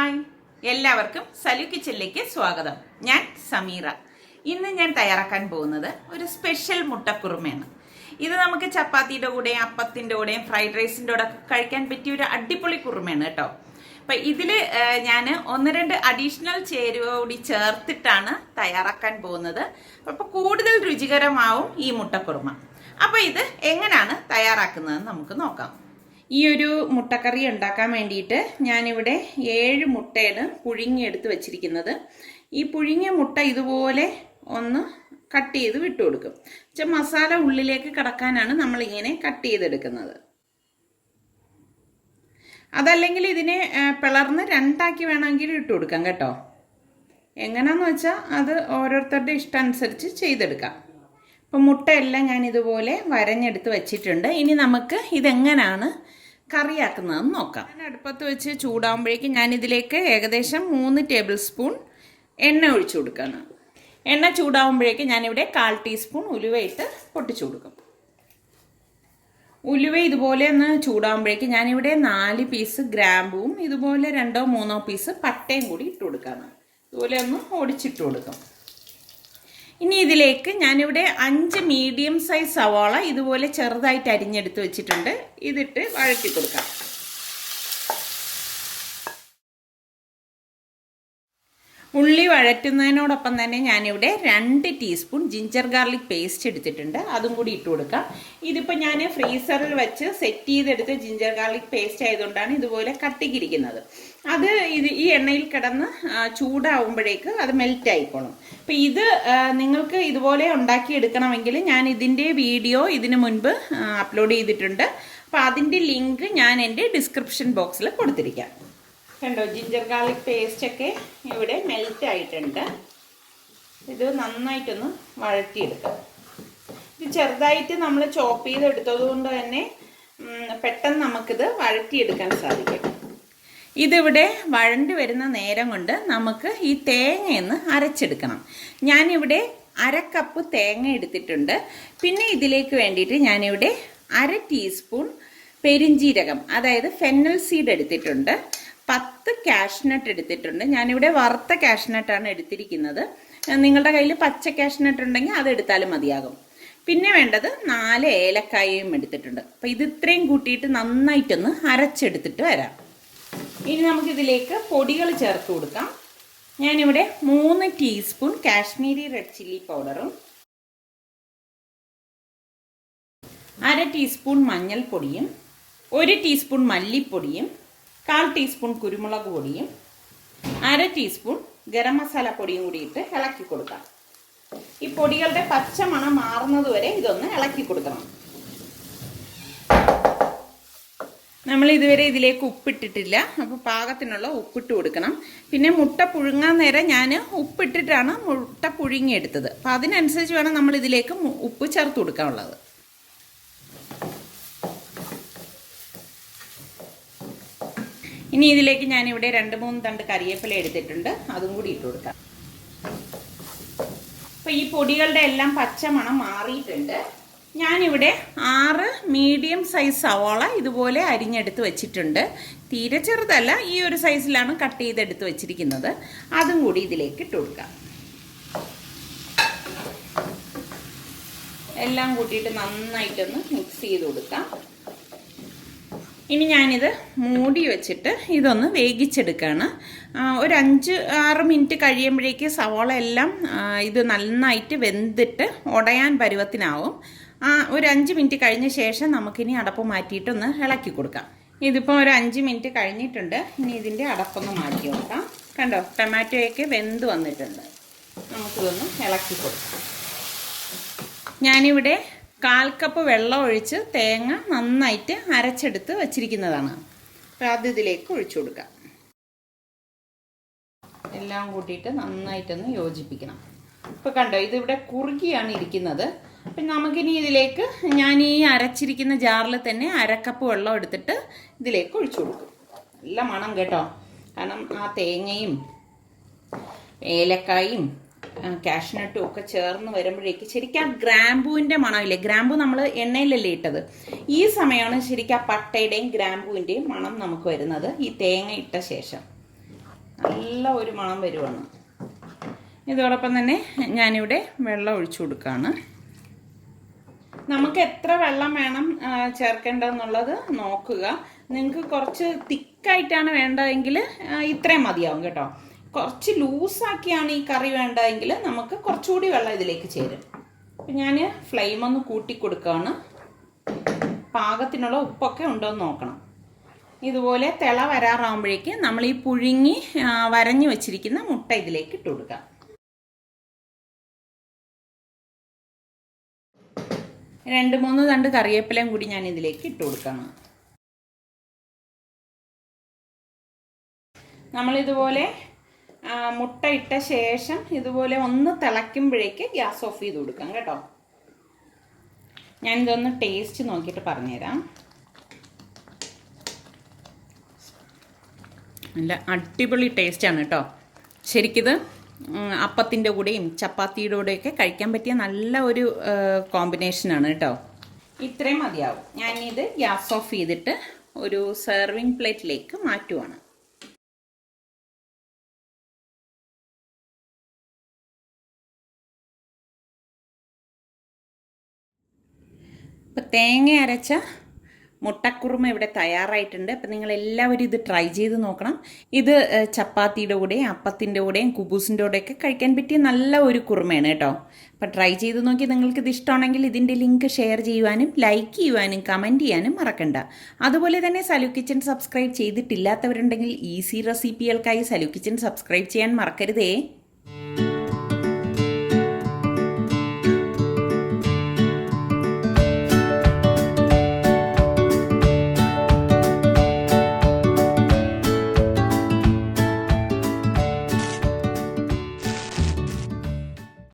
Hi, എല്ലാവർക്കും സലു കിച്ചനിലേക്ക് സ്വാഗതം. ഞാൻ സമീറ. ഇന്ന് ഞാൻ തയ്യാറാക്കാൻ പോകുന്നത് ഒരു സ്പെഷ്യൽ മുട്ടക്കുറുമയാണ്. ഇത് നമുക്ക് ചപ്പാത്തിയുടെ കൂടെയും അപ്പത്തിൻ്റെ കൂടെയും ഫ്രൈഡ് റൈസിൻ്റെ കൂടെ കഴിക്കാൻ പറ്റിയ ഒരു അടിപൊളി കുറുമയാണ് കേട്ടോ. അപ്പം ഇതിൽ ഞാൻ 1-2 അഡീഷണൽ ചേരുവ കൂടി ചേർത്തിട്ടാണ് തയ്യാറാക്കാൻ പോകുന്നത്. അപ്പോൾ കൂടുതൽ രുചികരമാവും ഈ മുട്ടക്കുറുമ. അപ്പോൾ ഇത് എങ്ങനെയാണ് തയ്യാറാക്കുന്നതെന്ന് നമുക്ക് നോക്കാം. ഈ ഒരു മുട്ടക്കറി ഉണ്ടാക്കാൻ വേണ്ടിയിട്ട് ഞാനിവിടെ 7 മുട്ടയാണ് പുഴുങ്ങിയെടുത്ത് വെച്ചിരിക്കുന്നത്. ഈ പുഴുങ്ങിയ മുട്ട ഇതുപോലെ ഒന്ന് കട്ട് ചെയ്ത് വിട്ടു കൊടുക്കും. മസാല ഉള്ളിലേക്ക് കടക്കാനാണ് നമ്മളിങ്ങനെ കട്ട് ചെയ്തെടുക്കുന്നത്. അതല്ലെങ്കിൽ ഇതിനെ പിളർന്ന് 2 വേണമെങ്കിൽ ഇട്ട് കൊടുക്കാം കേട്ടോ. എങ്ങനെയാണെന്ന് വെച്ചാൽ അത് ഓരോരുത്തരുടെ ഇഷ്ടം അനുസരിച്ച് ചെയ്തെടുക്കാം. അപ്പം മുട്ടയെല്ലാം ഞാൻ ഇതുപോലെ വരഞ്ഞെടുത്ത് വെച്ചിട്ടുണ്ട്. ഇനി നമുക്ക് ഇതെങ്ങനെയാണ് കറിയാക്കുന്നതെന്ന് നോക്കാം. ഞാൻ അടുപ്പത്ത് വെച്ച് ചൂടാകുമ്പോഴേക്കും ഞാനിതിലേക്ക് ഏകദേശം 3 ടേബിൾ സ്പൂൺ എണ്ണ ഒഴിച്ചു കൊടുക്കുകയാണ്. എണ്ണ ചൂടാകുമ്പോഴേക്കും ഞാനിവിടെ 1/4 ടീസ്പൂൺ ഉലുവയിട്ട് പൊട്ടിച്ചു കൊടുക്കും. ഉലുവ ഇതുപോലെ ഒന്ന് ചൂടാകുമ്പോഴേക്കും ഞാനിവിടെ 4 പീസ് ഗ്രാമ്പുവും ഇതുപോലെ 2-3 പീസ് പട്ടയും കൂടി ഇട്ട് കൊടുക്കുകയാണ്. ഇതുപോലെ ഒന്ന് ഓടിച്ചിട്ട് കൊടുക്കും. ഇനി ഇതിലേക്ക് ഞാനിവിടെ 5 മീഡിയം സൈസ് സവാള ഇതുപോലെ ചെറുതായിട്ട് അരിഞ്ഞെടുത്ത് വെച്ചിട്ടുണ്ട്. ഇതിട്ട് വഴറ്റി കൊടുക്കാം. ഉള്ളി വഴറ്റുന്നതിനോടൊപ്പം തന്നെ ഞാനിവിടെ 2 ടീസ്പൂൺ ജിഞ്ചർ ഗാർലിക് പേസ്റ്റ് എടുത്തിട്ടുണ്ട്. അതും കൂടി ഇട്ട് കൊടുക്കാം. ഇതിപ്പോൾ ഞാൻ ഫ്രീസറിൽ വെച്ച് സെറ്റ് ചെയ്തെടുത്ത് ജിഞ്ചർ ഗാർലിക് പേസ്റ്റ് ആയതുകൊണ്ടാണ് ഇതുപോലെ കട്ടിക്കിരിക്കുന്നത്. അത് ഈ എണ്ണയിൽ കിടന്ന് ചൂടാവുമ്പോഴേക്ക് അത് മെൽറ്റ് ആയിക്കോളും. അപ്പം ഇത് നിങ്ങൾക്ക് ഇതുപോലെ ഉണ്ടാക്കിയെടുക്കണമെങ്കിൽ ഞാൻ ഇതിൻ്റെ വീഡിയോ ഇതിന് മുൻപ് അപ്ലോഡ് ചെയ്തിട്ടുണ്ട്. അപ്പോൾ അതിൻ്റെ ലിങ്ക് ഞാൻ എൻ്റെ ഡിസ്ക്രിപ്ഷൻ ബോക്സിൽ കൊടുത്തിരിക്കാം. കണ്ടോ, ജിഞ്ചർ ഗാർലിക് പേസ്റ്റൊക്കെ ഇവിടെ മെൽറ്റ് ആയിട്ടുണ്ട്. ഇത് നന്നായിട്ടൊന്ന് വഴറ്റിയെടുക്കാം. ഇത് ചെറുതായിട്ട് നമ്മൾ ചോപ്പ് ചെയ്തെടുത്തത് കൊണ്ട് തന്നെ പെട്ടെന്ന് നമുക്കിത് വഴറ്റിയെടുക്കാൻ സാധിക്കും. ഇതിവിടെ വഴണ്ട് വരുന്ന നേരം കൊണ്ട് നമുക്ക് ഈ തേങ്ങയൊന്ന് അരച്ചെടുക്കണം. ഞാനിവിടെ 1/2 കപ്പ് തേങ്ങ എടുത്തിട്ടുണ്ട്. പിന്നെ ഇതിലേക്ക് വേണ്ടിയിട്ട് ഞാനിവിടെ 1/2 ടീസ്പൂൺ പെരിഞ്ജീരകം, അതായത് ഫെന്നൽ സീഡ് എടുത്തിട്ടുണ്ട്. 10 കാഷ്നട്ട് എടുത്തിട്ടുണ്ട്. ഞാനിവിടെ വറുത്ത കാഷ്നട്ടാണ് എടുത്തിരിക്കുന്നത്. നിങ്ങളുടെ കയ്യിൽ പച്ച കാഷ്നട്ട് ഉണ്ടെങ്കിൽ അത് എടുത്താലും മതിയാകും. പിന്നെ വേണ്ടത് 4 ഏലക്കായയും എടുത്തിട്ടുണ്ട്. അപ്പം ഇത് ഇത്രയും കൂട്ടിയിട്ട് നന്നായിട്ടൊന്ന് അരച്ചെടുത്തിട്ട് വരാം. ഇനി നമുക്കിതിലേക്ക് പൊടികൾ ചേർത്ത് കൊടുക്കാം. ഞാനിവിടെ 3 ടീസ്പൂൺ കാശ്മീരി റെഡ് ചില്ലി പൗഡറും 1/2 ടീസ്പൂൺ മഞ്ഞൾപ്പൊടിയും 1 ടീസ്പൂൺ മല്ലിപ്പൊടിയും 1/4 ടീസ്പൂൺ കുരുമുളക് പൊടിയും 1/2 ടീസ്പൂൺ ഗരം മസാല പൊടിയും കൂടി ഇട്ട് ഇളക്കി കൊടുക്കാം. ഈ പൊടികളുടെ പച്ചമണം മാറുന്നത് വരെ ഇതൊന്ന് ഇളക്കി കൊടുക്കണം. നമ്മൾ ഇതുവരെ ഇതിലേക്ക് ഉപ്പിട്ടിട്ടില്ല. അപ്പോൾ പാകത്തിനുള്ള ഉപ്പിട്ട് കൊടുക്കണം. പിന്നെ മുട്ട പുഴുങ്ങാൻ നേരം ഞാൻ ഉപ്പിട്ടിട്ടാണ് മുട്ട പുഴുങ്ങിയെടുത്തത്. അപ്പം അതിനനുസരിച്ച് വേണം നമ്മൾ ഇതിലേക്ക് ഉപ്പ് ചേർത്ത് കൊടുക്കാനുള്ളത്. ഇനി ഇതിലേക്ക് ഞാനിവിടെ 2-3 തണ്ട് കറിവേപ്പില എടുത്തിട്ടുണ്ട്. അതും കൂടി ഇട്ട് കൊടുക്കാം. അപ്പോൾ ഈ പൊടികളുടെ എല്ലാം പച്ചമണം മാറിയിട്ടുണ്ട്. ഞാനിവിടെ 6 മീഡിയം സൈസ് സവാള ഇതുപോലെ അരിഞ്ഞെടുത്ത് വെച്ചിട്ടുണ്ട്. തീരെ ചെറുതല്ല, ഈ ഒരു സൈസിലാണ് കട്ട് ചെയ്തെടുത്ത് വെച്ചിരിക്കുന്നത്. അതും കൂടി ഇതിലേക്ക് ഇട്ട് കൊടുക്കാം. എല്ലാം കൂട്ടിയിട്ട് നന്നായിട്ടൊന്ന് മിക്സ് ചെയ്ത് കൊടുക്കാം. ഇനി ഞാനിത് മൂടി വെച്ചിട്ട് ഇതൊന്ന് വേവിച്ചെടുക്കുകയാണ്. ഒരു 5-6 മിനിറ്റ് കഴിയുമ്പോഴേക്ക് സവാള എല്ലാം ഇത് നന്നായിട്ട് വെന്തിട്ട് ഉടയാൻ പരുവത്തിനാവും. ഒരു 5 മിനിറ്റ് കഴിഞ്ഞ ശേഷം നമുക്കിനി അടപ്പ് മാറ്റിയിട്ടൊന്ന് ഇളക്കി കൊടുക്കാം. ഇതിപ്പോൾ ഒരു 5 മിനിറ്റ് കഴിഞ്ഞിട്ടുണ്ട്. ഇനി ഇതിൻ്റെ അടപ്പൊന്ന് മാറ്റി കൊടുക്കാം. കണ്ടോ, ടൊമാറ്റോയൊക്കെ വെന്ത് വന്നിട്ടുണ്ട്. നമുക്കിതൊന്ന് ഇളക്കി കൊടുക്കാം. ഞാനിവിടെ 1/4 കപ്പ് വെള്ളം ഒഴിച്ച് തേങ്ങ നന്നായിട്ട് അരച്ചെടുത്ത് വച്ചിരിക്കുന്നതാണ്. അപ്പോൾ അത് ഇതിലേക്ക് ഒഴിച്ചു കൊടുക്കാം. എല്ലാം കൂട്ടിയിട്ട് നന്നായിട്ടൊന്ന് യോജിപ്പിക്കണം. ഇപ്പോൾ കണ്ടോ, ഇതിവിടെ കുറുകിയാണ് ഇരിക്കുന്നത്. അപ്പം നമുക്കിനി ഇതിലേക്ക് ഞാൻ ഈ അരച്ചിരിക്കുന്ന ജാറിൽ തന്നെ 1/2 കപ്പ് വെള്ളം എടുത്തിട്ട് ഇതിലേക്ക് ഒഴിച്ചു കൊടുക്കും. നല്ല മണം കേട്ടോ, കാരണം ആ തേങ്ങയും ഏലക്കായും കാഷ്നട്ടും ഒക്കെ ചേർന്ന് വരുമ്പോഴേക്ക് ശരിക്കും ആ ഗ്രാമ്പൂവിൻ്റെ മണമില്ലേ, ഗ്രാമ്പൂ നമ്മൾ എണ്ണയിലല്ലേ ഇട്ടത്, ഈ സമയമാണ് ശരിക്കും ആ പട്ടയുടെയും ഗ്രാമ്പൂവിൻ്റെയും മണം നമുക്ക് വരുന്നത് ഈ തേങ്ങ ഇട്ട ശേഷം. നല്ല ഒരു മണം വരുവാണ്. ഇതോടൊപ്പം തന്നെ ഞാനിവിടെ വെള്ളം ഒഴിച്ചു കൊടുക്കുകയാണ്. നമുക്ക് എത്ര വെള്ളം വേണം ചേർക്കേണ്ടതെന്നുള്ളത് നോക്കുക. നിങ്ങൾക്ക് കുറച്ച് തിക്കായിട്ടാണ് വേണ്ടതെങ്കിൽ ഇത്രയും മതിയാവും കേട്ടോ. കുറച്ച് ലൂസാക്കിയാണ് ഈ കറി വേണ്ടതെങ്കിൽ നമുക്ക് കുറച്ചുകൂടി വെള്ളം ഇതിലേക്ക് ചേരും. അപ്പം ഞാൻ ഫ്ലെയിം ഒന്ന് കൂട്ടി കൊടുക്കുകയാണ്. പാകത്തിനുള്ള ഉപ്പൊക്കെ ഉണ്ടോ എന്ന് നോക്കണം. ഇതുപോലെ തിള വരാറാകുമ്പോഴേക്ക് നമ്മൾ ഈ പുഴുങ്ങി വരഞ്ഞു വെച്ചിരിക്കുന്ന മുട്ട ഇതിലേക്ക് ഇട്ട് കൊടുക്കാം. രണ്ട് മൂന്ന് തണ്ട് കറിവേപ്പിലയും കൂടി ഞാൻ ഇതിലേക്ക് ഇട്ട് കൊടുക്കണം. നമ്മളിതുപോലെ മുട്ട ഇട്ട ശേഷം ഇതുപോലെ ഒന്ന് തിളയ്ക്കുമ്പോഴേക്ക് ഗ്യാസ് ഓഫ് ചെയ്ത് കൊടുക്കാം കേട്ടോ. ഞാനിതൊന്ന് ടേസ്റ്റ് നോക്കിയിട്ട് പറഞ്ഞുതരാം. നല്ല അടിപൊളി ടേസ്റ്റാണ് കേട്ടോ. ശരിക്കിത് അപ്പത്തിൻ്റെ കൂടെയും ചപ്പാത്തിയുടെ കൂടെയൊക്കെ കഴിക്കാൻ പറ്റിയ നല്ല ഒരു കോമ്പിനേഷനാണ് കേട്ടോ. ഇത്രയും മതിയാവും. ഞാനിത് ഗ്യാസ് ഓഫ് ചെയ്തിട്ട് ഒരു സെർവിങ് പ്ലേറ്റിലേക്ക് മാറ്റുവാണ്. ഇപ്പോൾ തേങ്ങ അരച്ച മുട്ടക്കുറുമ ഇവിടെ തയ്യാറായിട്ടുണ്ട്. അപ്പം നിങ്ങളെല്ലാവരും ഇത് ട്രൈ ചെയ്ത് നോക്കണം. ഇത് ചപ്പാത്തിയുടെ കൂടെയും അപ്പത്തിൻ്റെ കൂടെയും കുബൂസിൻ്റെ കൂടെയൊക്കെ കഴിക്കാൻ പറ്റിയ നല്ല ഒരു കുറുമയാണ് കേട്ടോ. അപ്പം ട്രൈ ചെയ്ത് നോക്കി നിങ്ങൾക്കിത് ഇഷ്ടമാണെങ്കിൽ ഇതിൻ്റെ ലിങ്ക് ഷെയർ ചെയ്യുവാനും ലൈക്ക് ചെയ്യുവാനും കമൻറ്റ് ചെയ്യാനും മറക്കണ്ട. അതുപോലെ തന്നെ സലു കിച്ചൻ സബ്സ്ക്രൈബ് ചെയ്തിട്ടില്ലാത്തവരുണ്ടെങ്കിൽ ഈസി റെസിപ്പികൾക്കായി സലു കിച്ചൻ സബ്സ്ക്രൈബ് ചെയ്യാൻ മറക്കരുതേ.